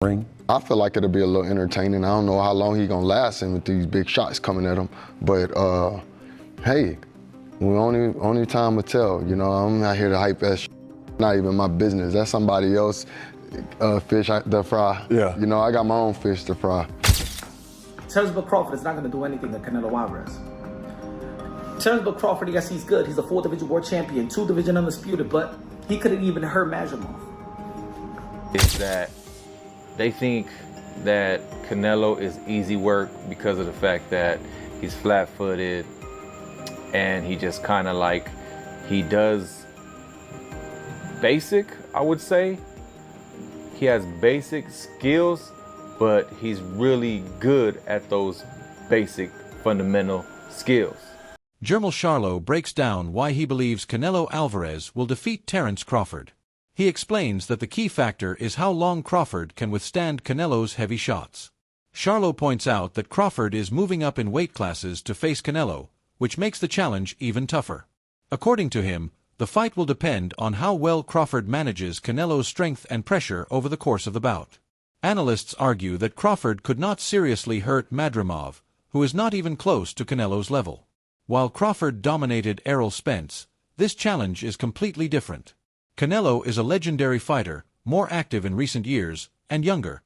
ring? I feel like it'll be a little entertaining. I don't know how long he's gonna last in with these big shots coming at him, but hey, we only time will tell. You know, I'm not here to hype that shit. Not even my business. That's somebody else fish to fry. Yeah. You know, I got my own fish to fry. Terence Crawford is not going to do anything to Canelo Alvarez. Terence Crawford, yes, he's good. He's a 4-division world champion, 2-division undisputed, but he couldn't even hurt Majimov. Is that they think that Canelo is easy work because of the fact that he's flat-footed and he just kind of like, he does basic, I would say. He has basic skills, but he's really good at those basic fundamental skills. Jermell Charlo breaks down why he believes Canelo Alvarez will defeat Terence Crawford. He explains that the key factor is how long Crawford can withstand Canelo's heavy shots. Charlo points out that Crawford is moving up in weight classes to face Canelo, which makes the challenge even tougher. According to him, the fight will depend on how well Crawford manages Canelo's strength and pressure over the course of the bout. Analysts argue that Crawford could not seriously hurt Majimov, who is not even close to Canelo's level. While Crawford dominated Errol Spence, this challenge is completely different. Canelo is a legendary fighter, more active in recent years, and younger,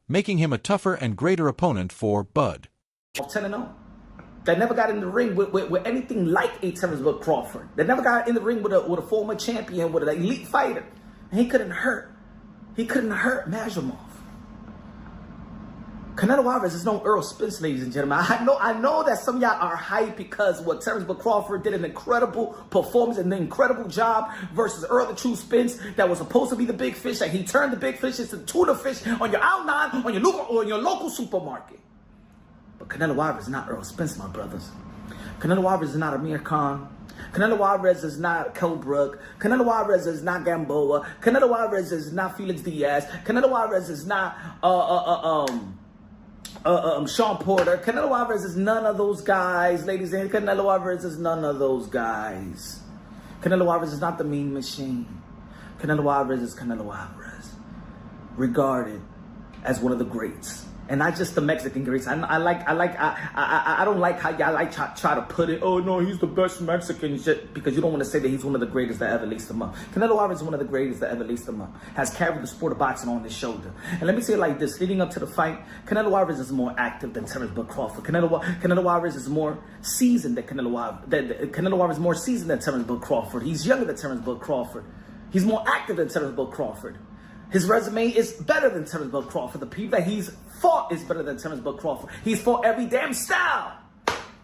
making him a tougher and greater opponent for Bud. 10-0. They never got in the ring with anything like a Terence Crawford. They never got in the ring with a former champion, with an elite fighter. And he couldn't hurt Majimov. Canelo Alvarez is no Earl Spence, ladies and gentlemen. I know that some of y'all are hyped because what Terence Crawford did an incredible performance and an incredible job versus Earl the True Spence that was supposed to be the big fish, and he turned the big fish into tuna fish on your outline, on your local supermarket. But Canelo Alvarez is not Earl Spence, my brothers. Canelo Alvarez is not Amir Khan. Canelo Alvarez is not Kell Brook. Canelo Alvarez is not Gamboa. Canelo Alvarez is not Felix Diaz. Canelo Alvarez is not Sean Porter. Canelo Alvarez is none of those guys, ladies and gentlemen. Canelo Alvarez is none of those guys. Canelo Alvarez is not the Mean Machine. Canelo Alvarez is Canelo Alvarez, regarded as one of the greats, and not just the Mexican greats. I don't like how y'all try to put it. Oh no, he's the best Mexican, because you don't want to say that he's one of the greatest that ever laced him up. Canelo Alvarez is one of the greatest that ever laced him up. Has carried the sport of boxing on his shoulder. And let me say it like this: leading up to the fight, Canelo Alvarez is more active than Terence Crawford. Canelo Alvarez is more seasoned than Canelo Alvarez is more seasoned than Terence Crawford. He's younger than Terence Crawford. He's more active than Terence Crawford. His resume is better than Terence Crawford. The people that he's fought is better than Terence Crawford. He's fought every damn style.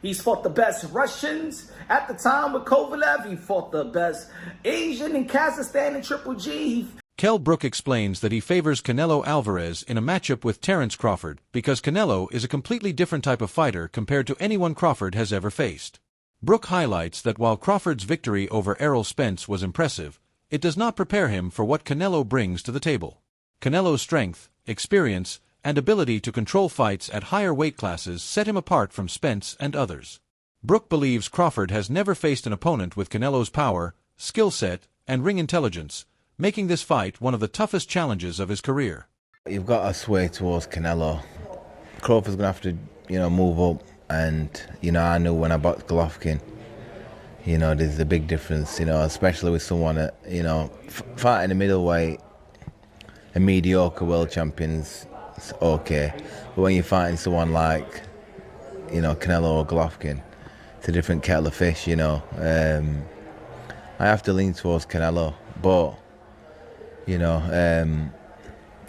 He's fought the best Russians at the time with Kovalev. He fought the best Asian in Kazakhstan and Triple G. Kell Brook explains that he favors Canelo Alvarez in a matchup with Terence Crawford because Canelo is a completely different type of fighter compared to anyone Crawford has ever faced. Brook highlights that while Crawford's victory over Errol Spence was impressive, it does not prepare him for what Canelo brings to the table. Canelo's strength, experience, and ability to control fights at higher weight classes set him apart from Spence and others. Brook believes Crawford has never faced an opponent with Canelo's power, skill set, and ring intelligence, making this fight one of the toughest challenges of his career. You've got to sway towards Canelo. Crawford's going to have to, move up, and, I knew when I boxed Golovkin, there's a big difference, especially with someone that, fighting a middleweight, a mediocre world champion's okay. But when you're fighting someone like, Canelo or Golovkin, it's a different kettle of fish, I have to lean towards Canelo, but,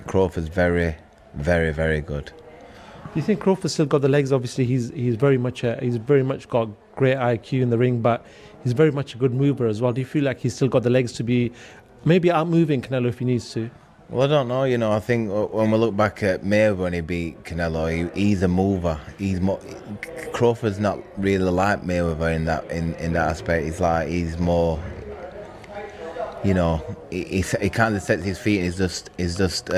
Crawford's very, very, very good. Do you think Crawford's still got the legs? Obviously, he's very much got great IQ in the ring, but he's very much a good mover as well. Do you feel like he's still got the legs to be maybe out-moving Canelo if he needs to? Well, I don't know. I think when we look back at Mayweather when he beat Canelo, he's a mover. Crawford's not really like Mayweather in that aspect. He's more. He kind of sets his feet and he's just.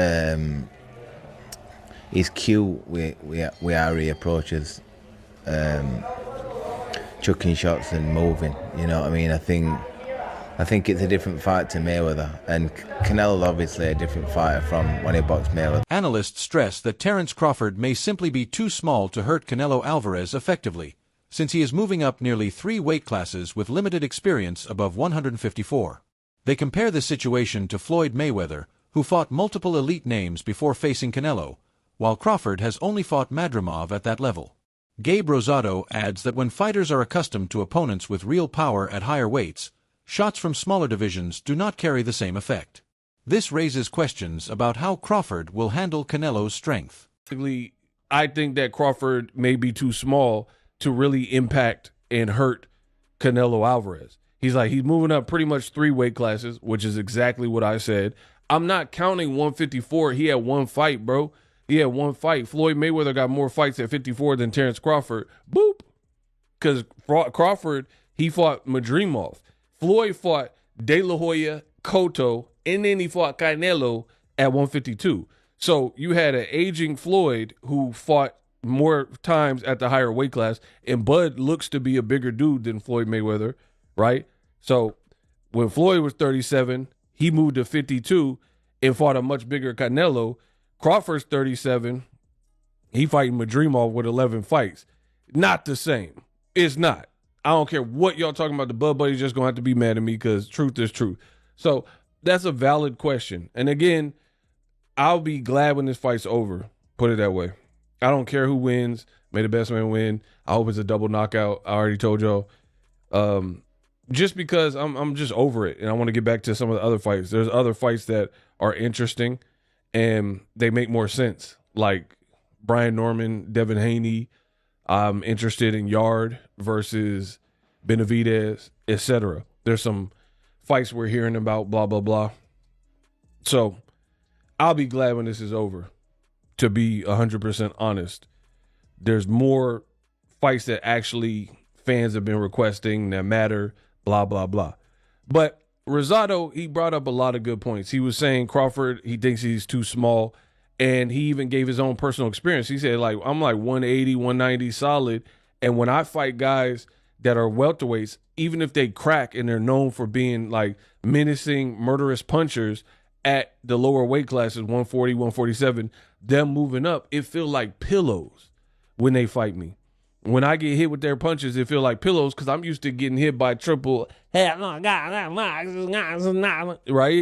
He's cute with how he approaches chucking shots and moving. You know what I mean? I think I think it's a different fight to Mayweather, and Canelo's obviously a different fighter from when he boxed Mayweather. Analysts stress that Terence Crawford may simply be too small to hurt Canelo Alvarez effectively, since he is moving up nearly 3 weight classes with limited experience above 154. They compare this situation to Floyd Mayweather, who fought multiple elite names before facing Canelo, while Crawford has only fought Madrimov at that level. Gabe Rosado adds that when fighters are accustomed to opponents with real power at higher weights, shots from smaller divisions do not carry the same effect. This raises questions about how Crawford will handle Canelo's strength. I think that Crawford may be too small to really impact and hurt Canelo Alvarez. He's moving up pretty much 3 weight classes, which is exactly what I said. I'm not counting 154. He had 1 fight, bro. He had 1 fight. Floyd Mayweather got more fights at 54 than Terence Crawford. Boop. Because Crawford, he fought Madrimov. Floyd fought De La Hoya, Cotto, and then he fought Canelo at 152. So you had an aging Floyd who fought more times at the higher weight class, and Bud looks to be a bigger dude than Floyd Mayweather, right? So when Floyd was 37, he moved to 52 and fought a much bigger Canelo. Crawford's 37. He fighting Madrimov with 11 fights. Not the same. It's not. I don't care what y'all talking about. The Bud Buddy's just going to have to be mad at me because truth is truth. So that's a valid question. And again, I'll be glad when this fight's over. Put it that way. I don't care who wins. May the best man win. I hope it's a double knockout. I already told y'all. Just because I'm just over it, and I want to get back to some of the other fights. There's other fights that are interesting, and they make more sense. Like Brian Norman, Devin Haney. I'm interested in Yard versus Benavidez, etc. There's some fights we're hearing about, blah, blah, blah. So I'll be glad when this is over, to be 100% honest. There's more fights that actually fans have been requesting that matter, blah, blah, blah. But Rosado, he brought up a lot of good points. He was saying Crawford, he thinks he's too small. And he even gave his own personal experience. He said, I'm 180, 190 solid. And when I fight guys that are welterweights, even if they crack and they're known for being menacing, murderous punchers at the lower weight classes, 140, 147, them moving up, it feel like pillows when they fight me. When I get hit with their punches, it feel like pillows because I'm used to getting hit by triple, right?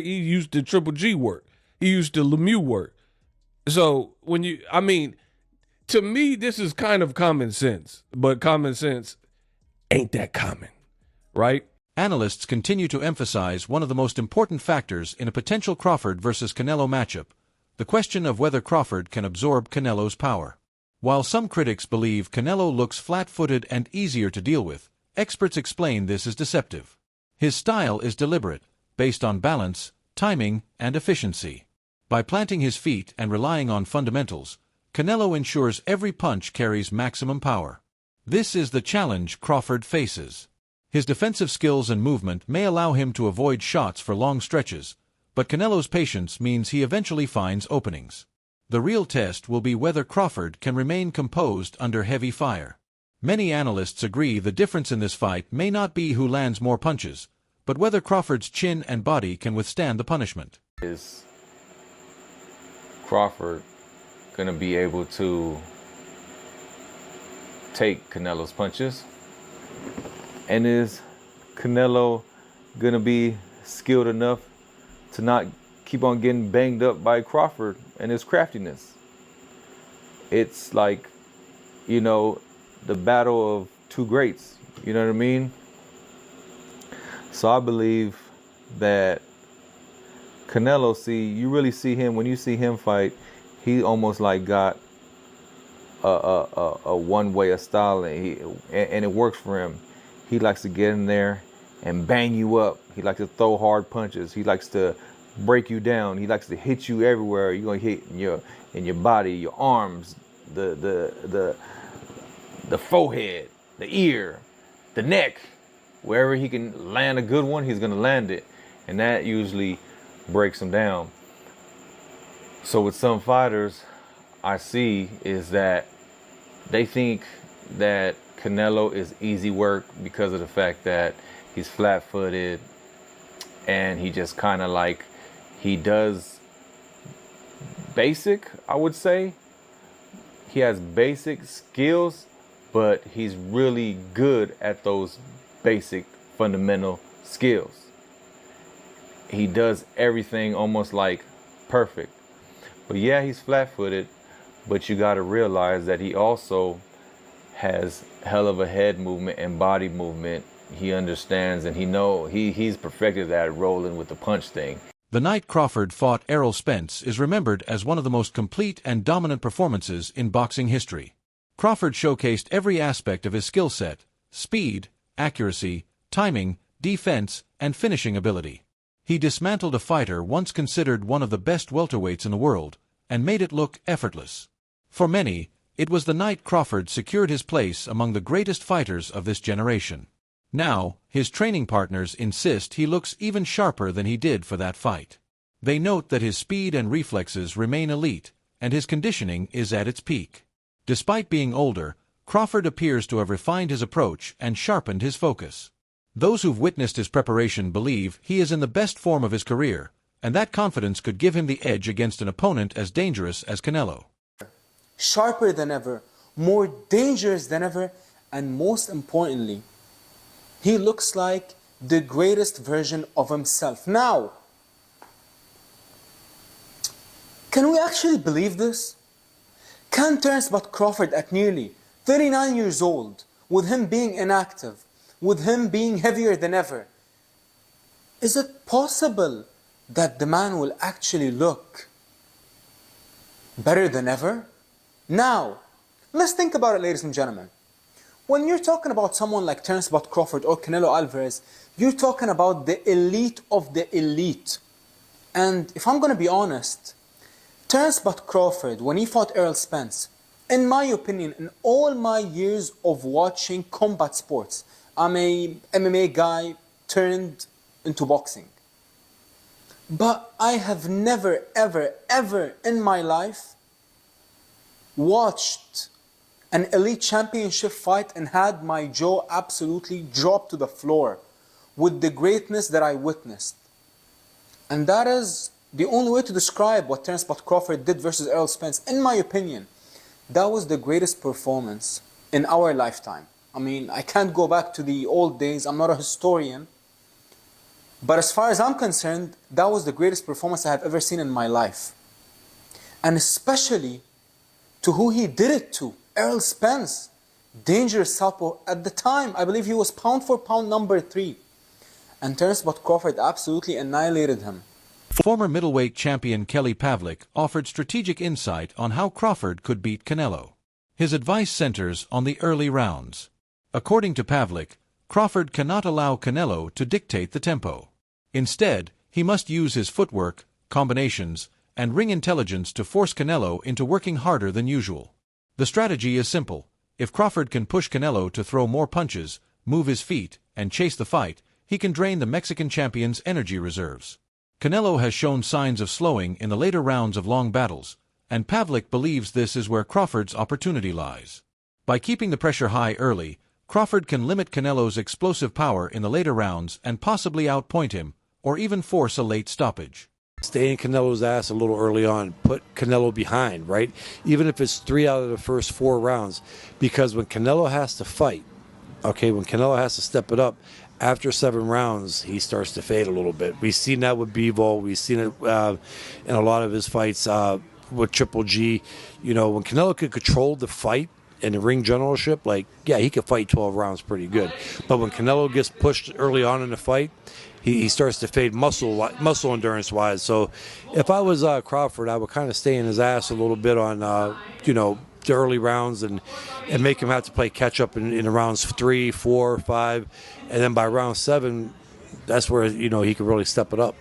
He used to Triple G work. He used to Lemieux work. So to me, this is kind of common sense, but common sense ain't that common, right? Analysts continue to emphasize one of the most important factors in a potential Crawford versus Canelo matchup, the question of whether Crawford can absorb Canelo's power. While some critics believe Canelo looks flat-footed and easier to deal with, experts explain this is deceptive. His style is deliberate, based on balance, timing, and efficiency. By planting his feet and relying on fundamentals, Canelo ensures every punch carries maximum power. This is the challenge Crawford faces. His defensive skills and movement may allow him to avoid shots for long stretches, but Canelo's patience means he eventually finds openings. The real test will be whether Crawford can remain composed under heavy fire. Many analysts agree the difference in this fight may not be who lands more punches, but whether Crawford's chin and body can withstand the punishment. Is Crawford gonna be able to take Canelo's punches? And is Canelo gonna be skilled enough to not keep on getting banged up by Crawford and his craftiness? It's the battle of two greats, you know what I mean? So I believe that Canelo, you really see him, when you see him fight, he almost got a one-way style, and it works for him. He likes to get in there and bang you up. He likes to throw hard punches. He likes to break you down. He likes to hit you everywhere. You're gonna hit in your body, your arms, the forehead, the ear, the neck. Wherever he can land a good one, he's gonna land it, and that usually breaks him down. So with some fighters, I see is that they think that Canelo is easy work because of the fact that he's flat-footed and he just kind of like, he does basic, I would say. He has basic skills, but he's really good at those basic fundamental skills. He does everything almost like perfect. But yeah, he's flat-footed, but you got to realize that he also has hell of a head movement and body movement. He understands, and he's perfected at rolling with the punch thing. The night Crawford fought Errol Spence is remembered as one of the most complete and dominant performances in boxing history. Crawford showcased every aspect of his skill set: speed, accuracy, timing, defense, and finishing ability. He dismantled a fighter once considered one of the best welterweights in the world, and made it look effortless. For many, it was the night Crawford secured his place among the greatest fighters of this generation. Now, his training partners insist he looks even sharper than he did for that fight. They note that his speed and reflexes remain elite, and his conditioning is at its peak. Despite being older, Crawford appears to have refined his approach and sharpened his focus. Those who've witnessed his preparation believe he is in the best form of his career, and that confidence could give him the edge against an opponent as dangerous as Canelo. Sharper than ever, more dangerous than ever, and most importantly, he looks like the greatest version of himself. Now, can we actually believe this? Can Terence Crawford at nearly 39 years old, with him being inactive, with him being heavier than ever, is it possible that the man will actually look better than ever? Now, let's think about it, ladies and gentlemen. When you're talking about someone like Terence Crawford or Canelo Alvarez, you're talking about the elite of the elite. And if I'm going to be honest, Terence Crawford, when he fought Errol Spence, in my opinion, in all my years of watching combat sports, I'm a MMA guy turned into boxing. But I have never, ever, ever in my life watched an elite championship fight and had my jaw absolutely drop to the floor with the greatness that I witnessed. And that is the only way to describe what Terence Crawford did versus Errol Spence. In my opinion, that was the greatest performance in our lifetime. I mean, I can't go back to the old days. I'm not a historian. But as far as I'm concerned, that was the greatest performance I have ever seen in my life. And especially to who he did it to. Errol Spence, dangerous southpaw. At the time, I believe he was pound for pound number 3. And Terence Crawford absolutely annihilated him. Former middleweight champion Kelly Pavlik offered strategic insight on how Crawford could beat Canelo. His advice centers on the early rounds. According to Pavlik, Crawford cannot allow Canelo to dictate the tempo. Instead, he must use his footwork, combinations, and ring intelligence to force Canelo into working harder than usual. The strategy is simple. If Crawford can push Canelo to throw more punches, move his feet, and chase the fight, he can drain the Mexican champion's energy reserves. Canelo has shown signs of slowing in the later rounds of long battles, and Pavlik believes this is where Crawford's opportunity lies. By keeping the pressure high early, Crawford can limit Canelo's explosive power in the later rounds and possibly outpoint him, or even force a late stoppage. Stay in Canelo's ass a little early on, put Canelo behind, right? Even if it's 3 out of the first 4 rounds. Because when Canelo has to fight, okay, when Canelo has to step it up, after 7 rounds, he starts to fade a little bit. We've seen that with Bivol. We've seen it in a lot of his fights with Triple G. You know, when Canelo could control the fight and the ring generalship, like, yeah, he could fight 12 rounds pretty good. But when Canelo gets pushed early on in the fight, he starts to fade muscle endurance-wise. So if I was Crawford, I would kind of stay in his ass a little bit on, the early rounds and make him have to play catch-up in rounds 3, 4, 5. And then by round 7, that's where, he could really step it up.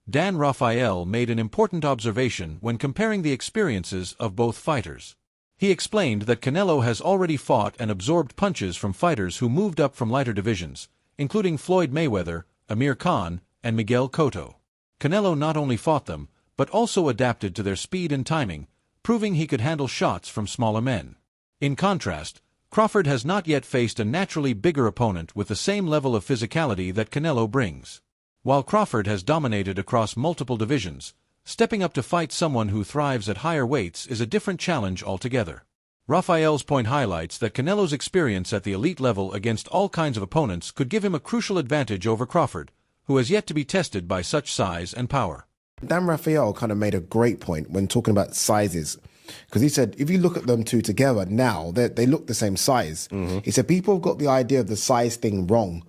Dan Rafael made an important observation when comparing the experiences of both fighters. He explained that Canelo has already fought and absorbed punches from fighters who moved up from lighter divisions, including Floyd Mayweather, Amir Khan, and Miguel Cotto. Canelo not only fought them, but also adapted to their speed and timing, proving he could handle shots from smaller men. In contrast, Crawford has not yet faced a naturally bigger opponent with the same level of physicality that Canelo brings. While Crawford has dominated across multiple divisions, stepping up to fight someone who thrives at higher weights is a different challenge altogether. Raphael's point highlights that Canelo's experience at the elite level against all kinds of opponents could give him a crucial advantage over Crawford, who has yet to be tested by such size and power. Dan Raphael kind of made a great point when talking about sizes, because he said, if you look at them two together now, they look the same size. He said, people have got the idea of the size thing wrong.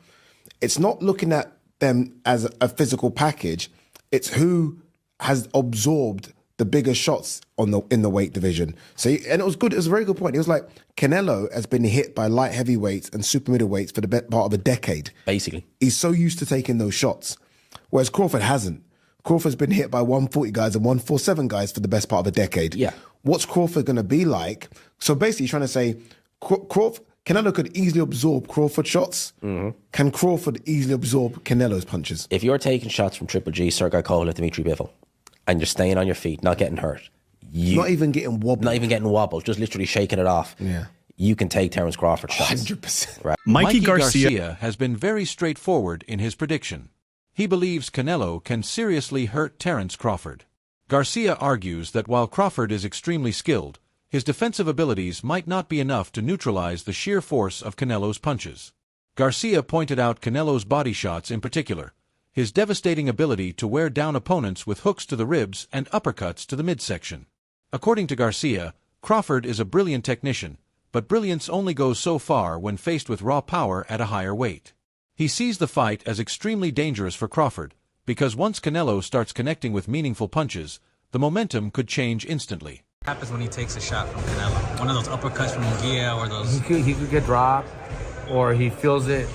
It's not looking at them as a physical package. It's who has absorbed the bigger shots in the weight division. So, and it was good. It was a very good point. He was like, Canelo has been hit by light heavyweights and super middleweights for the best part of a decade. Basically. He's so used to taking those shots, whereas Crawford hasn't. Crawford's been hit by 140 guys and 147 guys for the best part of a decade. Yeah. What's Crawford going to be like? So basically, he's trying to say, Canelo could easily absorb Crawford shots. Can Crawford easily absorb Canelo's punches? If you're taking shots from Triple G, Sergei Kovalev, Dimitri Bivol, and you're staying on your feet, not getting hurt, not even getting wobbled, just literally shaking it off. Yeah. You can take Terence Crawford shots. 100%. Right. Mikey Garcia has been very straightforward in his prediction. He believes Canelo can seriously hurt Terence Crawford. Garcia argues that while Crawford is extremely skilled, his defensive abilities might not be enough to neutralize the sheer force of Canelo's punches. Garcia pointed out Canelo's body shots in particular, his devastating ability to wear down opponents with hooks to the ribs and uppercuts to the midsection. According to Garcia, Crawford is a brilliant technician, but brilliance only goes so far when faced with raw power at a higher weight. He sees the fight as extremely dangerous for Crawford, because once Canelo starts connecting with meaningful punches, the momentum could change instantly. What happens when he takes a shot from Canelo? One of those uppercuts from Munguia or those... He could get dropped, or he feels it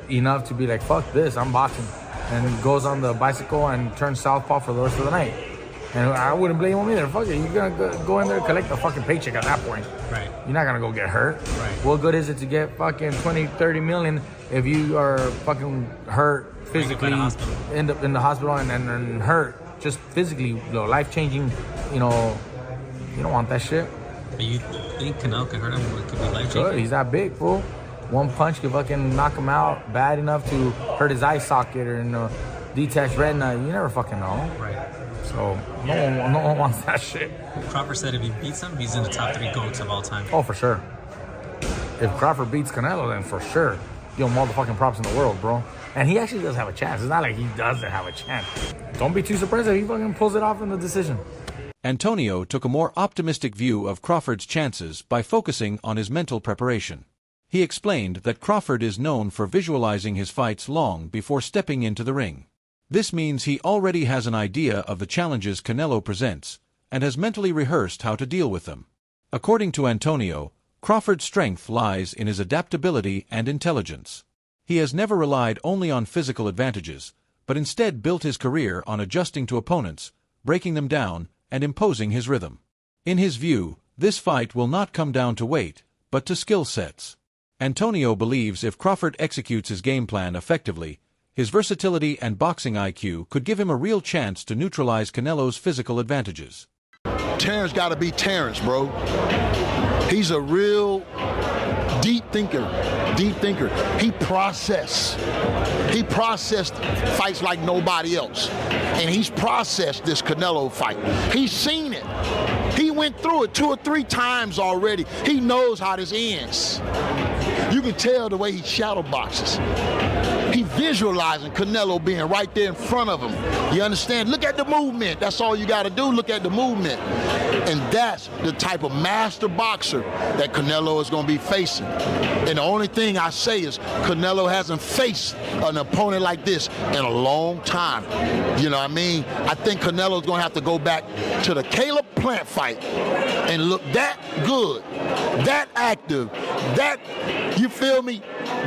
enough to be like, fuck this, I'm boxing. And goes on the bicycle and turns southpaw for the rest of the night. And I wouldn't blame him either. Fuck it, you're gonna go in there and collect a fucking paycheck at that point. Right. You're not gonna go get hurt. Right. What good is it to get fucking 20, 30 million if you are fucking hurt physically, end up in the hospital and hurt just physically, life-changing, you don't want that shit. But you think Canelo could hurt him? It could be life-changing? Good, he's that big, fool. One punch could fucking knock him out bad enough to hurt his eye socket or detached retina. You never fucking know. Right. So no one wants that shit. Crawford said if he beats him, he's in the top 3 GOATs of all time. Oh, for sure. If Crawford beats Canelo, then for sure. Give him all the fucking props in the world, bro. And he actually does have a chance. It's not like he doesn't have a chance. Don't be too surprised if he fucking pulls it off in the decision. Antonio took a more optimistic view of Crawford's chances by focusing on his mental preparation. He explained that Crawford is known for visualizing his fights long before stepping into the ring. This means he already has an idea of the challenges Canelo presents and has mentally rehearsed how to deal with them. According to Antonio, Crawford's strength lies in his adaptability and intelligence. He has never relied only on physical advantages, but instead built his career on adjusting to opponents, breaking them down, and imposing his rhythm. In his view, this fight will not come down to weight, but to skill sets. Antonio believes if Crawford executes his game plan effectively, his versatility and boxing IQ could give him a real chance to neutralize Canelo's physical advantages. Terence got to be Terence, bro. He's a real deep thinker. He processed fights like nobody else. And he's processed this Canelo fight. He's seen it. He went through it 2 or 3 times already. He knows how this ends. You can tell the way he shadow boxes. He visualizing Canelo being right there in front of him. You understand? Look at the movement. That's all you got to do. Look at the movement. And that's the type of master boxer that Canelo is going to be facing. And the only thing I say is Canelo hasn't faced an opponent like this in a long time. You know what I mean? I think Canelo's going to have to go back to the Caleb Plant fight and look that good, that active, that, you feel me,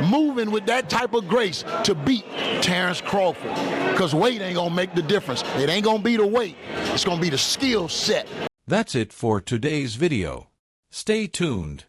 moving with that type of grace to beat Terence Crawford. Because weight ain't going to make the difference. It ain't going to be the weight. It's going to be the skill set. That's it for today's video. Stay tuned.